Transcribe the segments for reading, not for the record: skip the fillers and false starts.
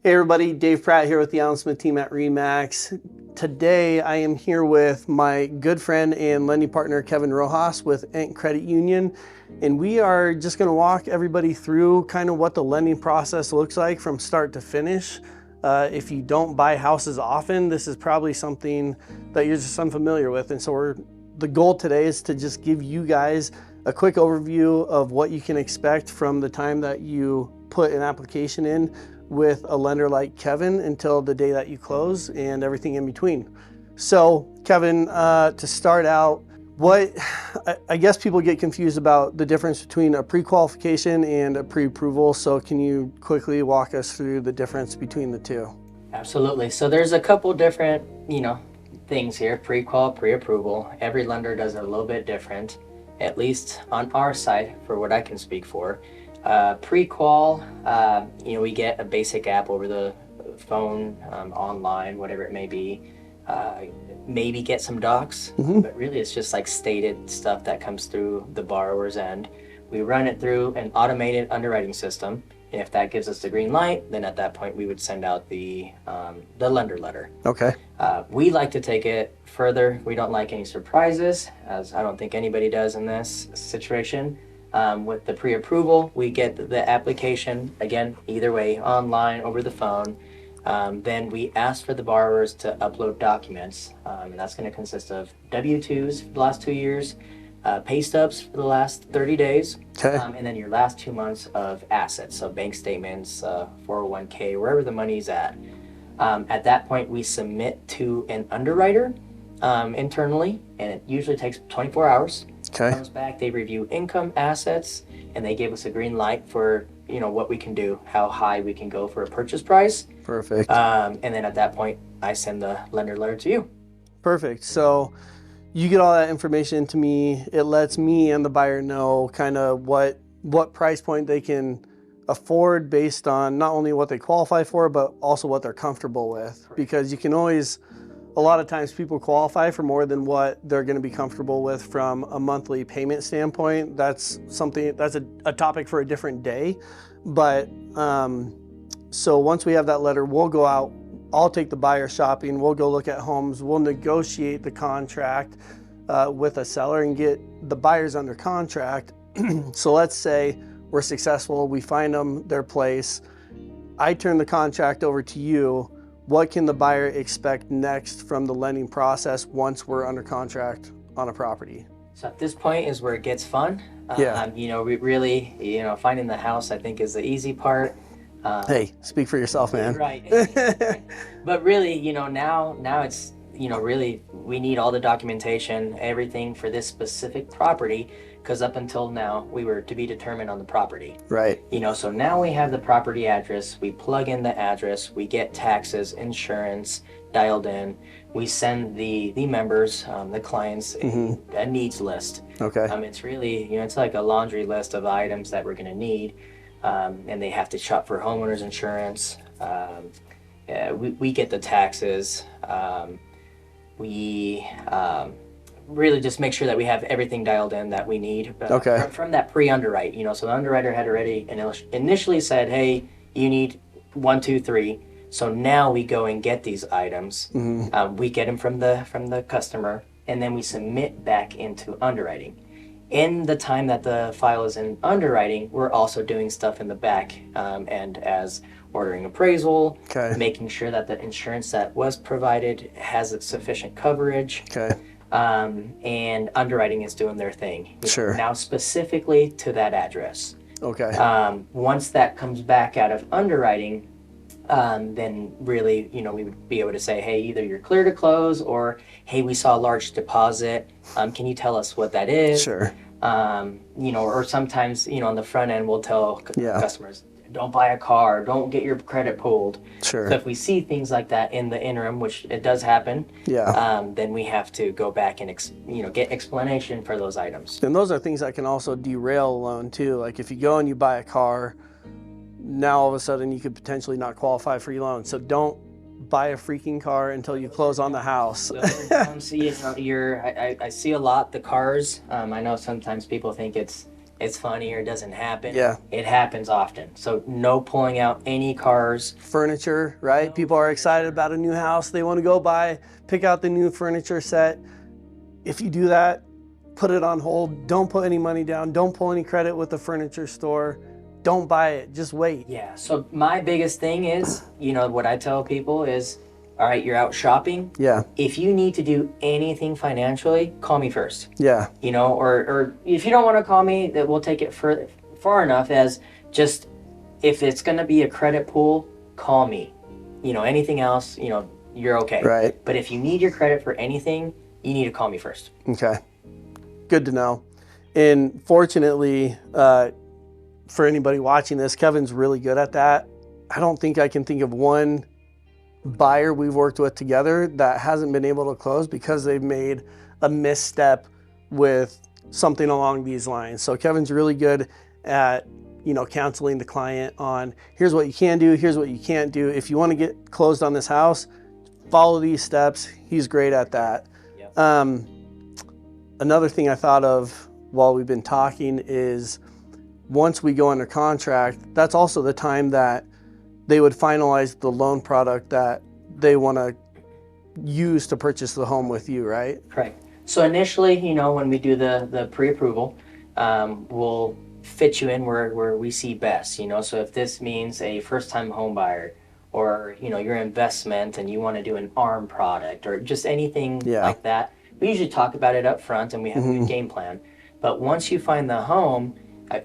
Hey everybody, Dave Pratt here with the Alan Smith team at RE/MAX. Today I am here with my good friend and lending partner Kevin Rojas with Ent Credit Union, and we are just going to walk everybody through kind of what the lending process looks like from start to finish. If you don't buy houses often, this is probably something that you're just unfamiliar with, and so the goal today is to just give you guys a quick overview of what you can expect from the time that you put an application in with a lender like Kevin until the day that you close and everything in between. So Kevin, to start out, I guess people get confused about the difference between a pre-qualification and a pre-approval. So can you quickly walk us through the difference between the two? Absolutely. So there's a couple different, things here, pre-qual, pre-approval. Every lender does it a little bit different, at least on our side for what I can speak for. Pre-qual, we get a basic app over the phone, online, whatever it may be. Maybe get some docs, but really it's just like stated stuff that comes through the borrower's end. We run it through an automated underwriting system. And if that gives us the green light, then at that point we would send out the lender letter. Okay. We like to take it further. We don't like any surprises, as I don't think anybody does in this situation. With the pre-approval, we get the application, again, either way, online, over the phone. Then we ask for the borrowers to upload documents, and that's going to consist of W-2s for the last 2 years, pay stubs for the last 30 days, Okay. and then your last 2 months of assets, so bank statements, 401k, wherever the money's at. At that point, we submit to an underwriter internally, and it usually takes 24 hours. Okay. Comes back, they review income, assets, and they give us a green light for what we can do, how high we can go for a purchase price. Perfect. And then at that point, I send the lender letter to you. Perfect. So you get all that information to me. It lets me and the buyer know kind of what price point they can afford based on not only what they qualify for, but also what they're comfortable with. Because you can always, a lot of times people qualify for more than what they're going to be comfortable with from a monthly payment standpoint. That's a topic for a different day. But so once we have that letter, we'll go out, I'll take the buyer shopping, we'll go look at homes, we'll negotiate the contract with a seller and get the buyers under contract. So let's say we're successful, we find them their place, I turn the contract over to you. What can the buyer expect next from the lending process once we're under contract on a property? So at this point is where it gets fun. Yeah. We really, finding the house, I think, is the easy part. Hey, speak for yourself, man. Right. But really, now it's, really we need all the documentation, everything for this specific property, because up until now we were to be determined on the property. Right. So now we have the property address, we plug in the address, we get taxes, insurance dialed in, we send the members, the clients, a needs list. Okay. It's really, it's like a laundry list of items that we're going to need. And they have to shop for homeowners insurance. We get the taxes. We really just make sure that we have everything dialed in that we need. Okay. From that pre-underwrite, so the underwriter had already initially said, hey, you need 1, 2, 3. So now we go and get these items. We get them from the customer, and then we submit back into underwriting. In the time that the file is in underwriting, we're also doing stuff in the back and as ordering appraisal, Okay. making sure that the insurance that was provided has sufficient coverage. Okay. And underwriting is doing their thing. Sure. Now specifically to that address. Okay. Once that comes back out of underwriting, then really, we would be able to say, hey, either you're clear to close, or hey, we saw a large deposit. Can you tell us what that is? Sure. Or sometimes, on the front end, we'll tell Yeah. customers, don't buy a car, don't get your credit pulled. Sure. So if we see things like that in the interim, which it does happen, then we have to go back and get explanation for those items. And those are things that can also derail a loan too. Like if you go and you buy a car, now all of a sudden you could potentially not qualify for your loan. So don't buy a freaking car until you close on the house. Don't see it. I see a lot the cars. I know sometimes people think it's it's funny or it doesn't happen. Yeah. It happens often. So no pulling out any cars. Furniture, right? People are excited about a new house. They want to go pick out the new furniture set. If you do that, put it on hold. Don't put any money down. Don't pull any credit with the furniture store. Don't buy it. Just wait. Yeah. So my biggest thing is, what I tell people is, all right, you're out shopping. Yeah. If you need to do anything financially, call me first. Yeah. Or if you don't want to call me, that we'll take it far enough as just, if it's going to be a credit pool, call me. Anything else, you're okay. Right. But if you need your credit for anything, you need to call me first. Okay. Good to know. And fortunately, for anybody watching this, Kevin's really good at that. I don't think I can think of one buyer we've worked with together that hasn't been able to close because they've made a misstep with something along these lines. So Kevin's really good at, counseling the client on, here's what you can do, here's what you can't do. If you want to get closed on this house, follow these steps. He's great at that. Yep. Another thing I thought of while we've been talking is, once we go under contract, that's also the time that they would finalize the loan product that they want to use to purchase the home with you, right? Correct. So initially, when we do the pre-approval, we'll fit you in where we see best, So if this means a first-time home buyer, or, your investment and you want to do an ARM product or just anything like that, we usually talk about it up front and we have a good game plan. But once you find the home,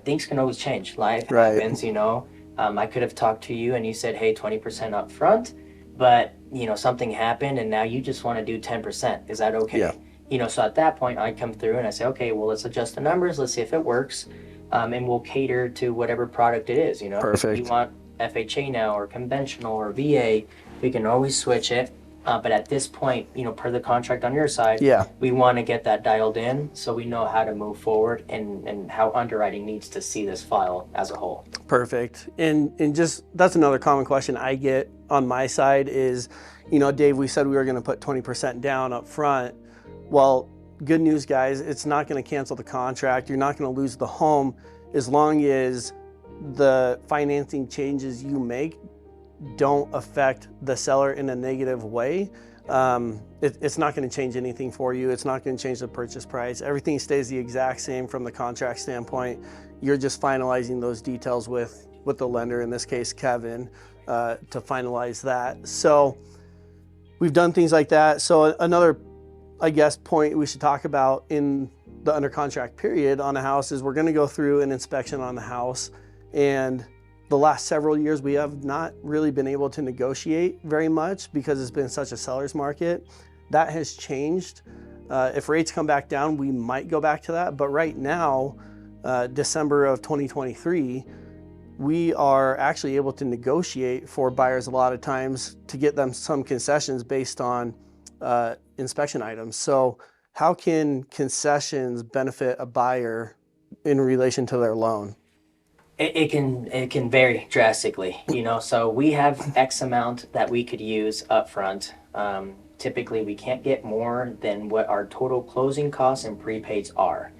things can always change. Life happens, I could have talked to you and you said, hey, 20% up front, but, something happened and now you just want to do 10%. Is that okay? Yeah. So at that point, I come through and I say, okay, well, let's adjust the numbers. Let's see if it works. And we'll cater to whatever product it is, Perfect. If you want FHA now or conventional or VA, we can always switch it. But at this point, per the contract on your side, we want to get that dialed in so we know how to move forward and how underwriting needs to see this file as a whole. Perfect. And just, that's another common question I get on my side is, Dave, we said we were going to put 20% down up front. Well, good news, guys, it's not going to cancel the contract. You're not going to lose the home as long as the financing changes you make don't affect the seller in a negative way. It's not going to change anything for you. It's not going to change the purchase price. Everything stays the exact same from the contract standpoint. You're just finalizing those details with the lender, in this case, Kevin, to finalize that. So we've done things like that. So another, I guess, point we should talk about in the under contract period on a house is we're going to go through an inspection on the house. And the last several years, we have not really been able to negotiate very much because it's been such a seller's market. That has changed. If rates come back down, we might go back to that. But right now, December of 2023, we are actually able to negotiate for buyers a lot of times to get them some concessions based on inspection items. So how can concessions benefit a buyer in relation to their loan? It can vary drastically, so we have X amount that we could use up front. Typically, we can't get more than what our total closing costs and prepaids are.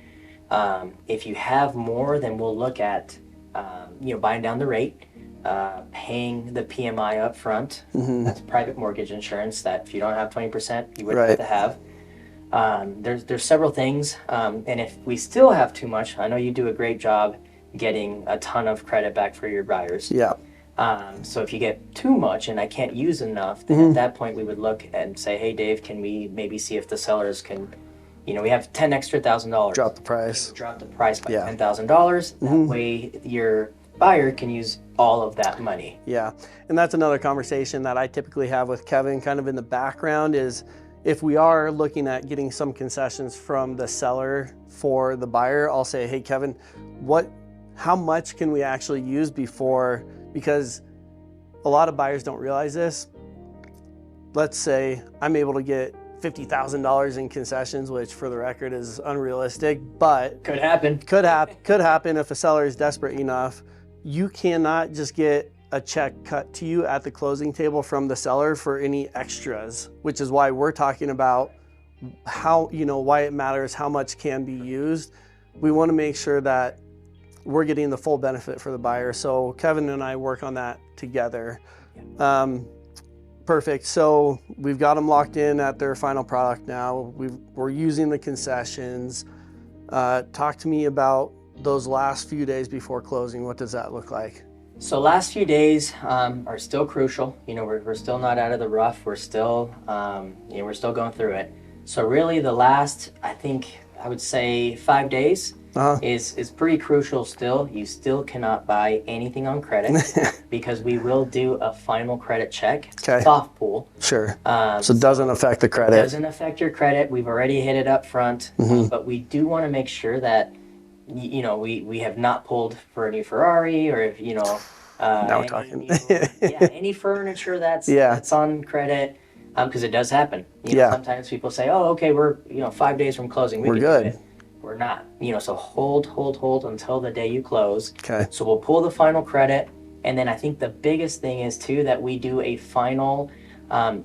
If you have more, then we'll look at, buying down the rate, paying the PMI up front. Mm-hmm. That's private mortgage insurance that if you don't have 20%, you would have to have. There's several things, and if we still have too much, I know you do a great job getting a ton of credit back for your buyers. Yeah. So if you get too much and I can't use enough, then at that point we would look and say, hey, Dave, can we maybe see if the sellers can, we have $10,000 extra. Drop the price. Drop the price by $10,000. That way your buyer can use all of that money. Yeah. And that's another conversation that I typically have with Kevin kind of in the background is if we are looking at getting some concessions from the seller for the buyer, I'll say, hey, Kevin, how much can we actually use before, because a lot of buyers don't realize this. Let's say I'm able to get $50,000 in concessions, which for the record is unrealistic, but could happen. Could happen if a seller is desperate enough. You cannot just get a check cut to you at the closing table from the seller for any extras, which is why we're talking about why it matters how much can be used. We want to make sure that we're getting the full benefit for the buyer. So Kevin and I work on that together. Perfect. So we've got them locked in at their final product now. We're using the concessions. Talk to me about those last few days before closing. What does that look like? So last few days are still crucial. We're still not out of the rough. We're still, we're still going through it. So really the last, I would say 5 days is pretty crucial still. You still cannot buy anything on credit because we will do a final credit check, soft pull. Sure. So it doesn't affect the credit. It doesn't affect your credit. We've already hit it up front, but we do want to make sure that, we have not pulled for a new Ferrari or if, now we're talking. Any furniture that's on credit. Because it does happen. Sometimes people say, "Oh, okay, we're 5 days from closing. We're good." Do it. We're not. So hold until the day you close. Okay. So we'll pull the final credit, and then I think the biggest thing is too that we do a final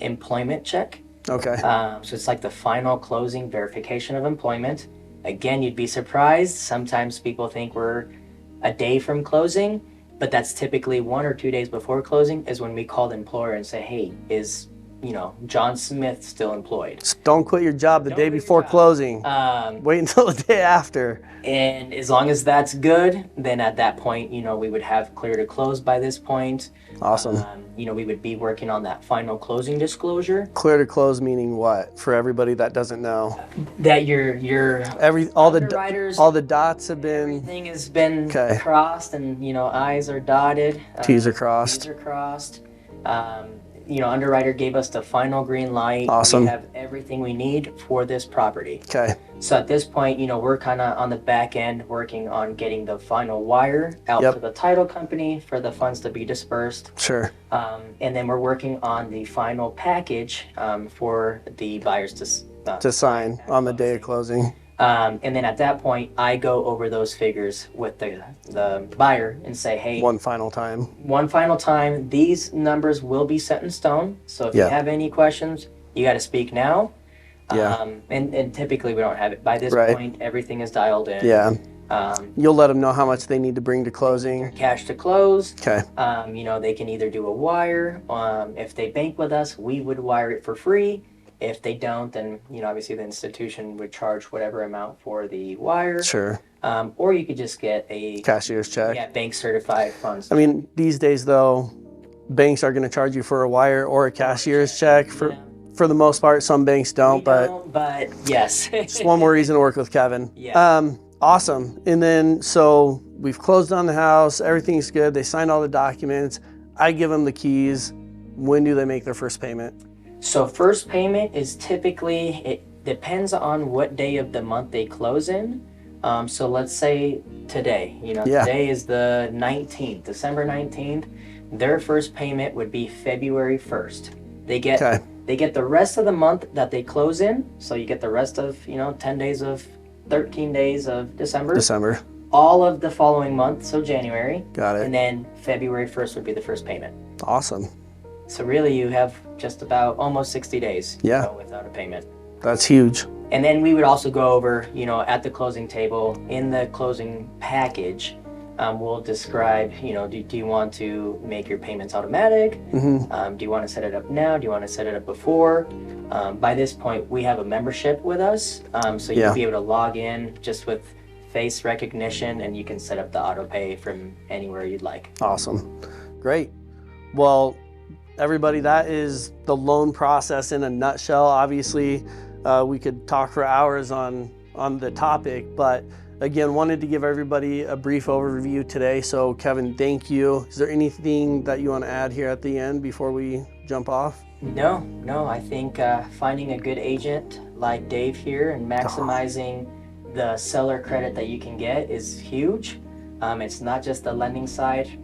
employment check. Okay. So it's like the final closing verification of employment. Again, you'd be surprised. Sometimes people think we're a day from closing, but that's typically 1 or 2 days before closing is when we call the employer and say, "Hey, is John Smith still employed?" So don't quit your job the day before closing. Wait until the day after. And as long as that's good, then at that point, we would have clear to close by this point. Awesome. We would be working on that final closing disclosure. Clear to close meaning what? For everybody that doesn't know. That all the dots have been. Everything has been crossed, and I's are dotted. T's are crossed. T's are crossed. Underwriter gave us the final green light. Awesome. We have everything we need for this property. Okay. So at this point, we're kind of on the back end working on getting the final wire out to the title company for the funds to be dispersed. Sure. And then we're working on the final package for the buyers to sign on the day of closing. And then at that point, I go over those figures with the buyer and say, "Hey, one final time, these numbers will be set in stone. So if you have any questions, you got to speak now." And typically we don't have it. By this point, everything is dialed in. Yeah. You'll let them know how much they need to bring to closing. Cash to close. Okay. They can either do a wire. If they bank with us, we would wire it for free. If they don't, then obviously the institution would charge whatever amount for the wire. Sure. Or you could just get a cashier's check. Yeah, bank certified funds. I mean, these days though, banks are going to charge you for a wire or a cashier's check for the most part. Some banks don't, but yes. Just one more reason to work with Kevin. Yeah. Awesome. And then so we've closed on the house. Everything's good. They signed all the documents. I give them the keys. When do they make their first payment? So first payment is typically, it depends on what day of the month they close in. So let's say today, today is the 19th, December 19th. Their first payment would be February 1st. They get the rest of the month that they close in. So you get the rest of, 13 days of December. All of the following month, so January. Got it. And then February 1st would be the first payment. Awesome. So really you have just about almost 60 days without a payment. That's huge. And then we would also go over, at the closing table, in the closing package, we'll describe, do you want to make your payments automatic? Do you want to set it up now? Do you want to set it up before? By this point, we have a membership with us. So you'll be able to log in just with face recognition, and you can set up the auto pay from anywhere you'd like. Awesome. Great. Well, everybody, that is the loan process in a nutshell. Obviously, we could talk for hours on the topic, but again, wanted to give everybody a brief overview today. So Kevin, thank you. Is there anything that you want to add here at the end before we jump off? No, I think finding a good agent like Dave here and maximizing the seller credit that you can get is huge. It's not just the lending side.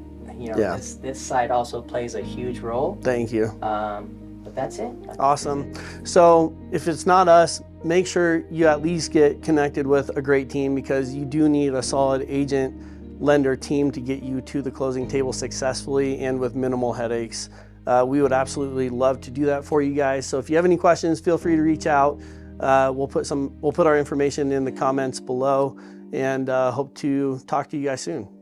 This side also plays a huge role. Thank you. But that's it. Awesome. So if it's not us, make sure you at least get connected with a great team, because you do need a solid agent lender team to get you to the closing table successfully and with minimal headaches. We would absolutely love to do that for you guys. So if you have any questions, feel free to reach out. We'll put our information in the comments below. and hope to talk to you guys soon.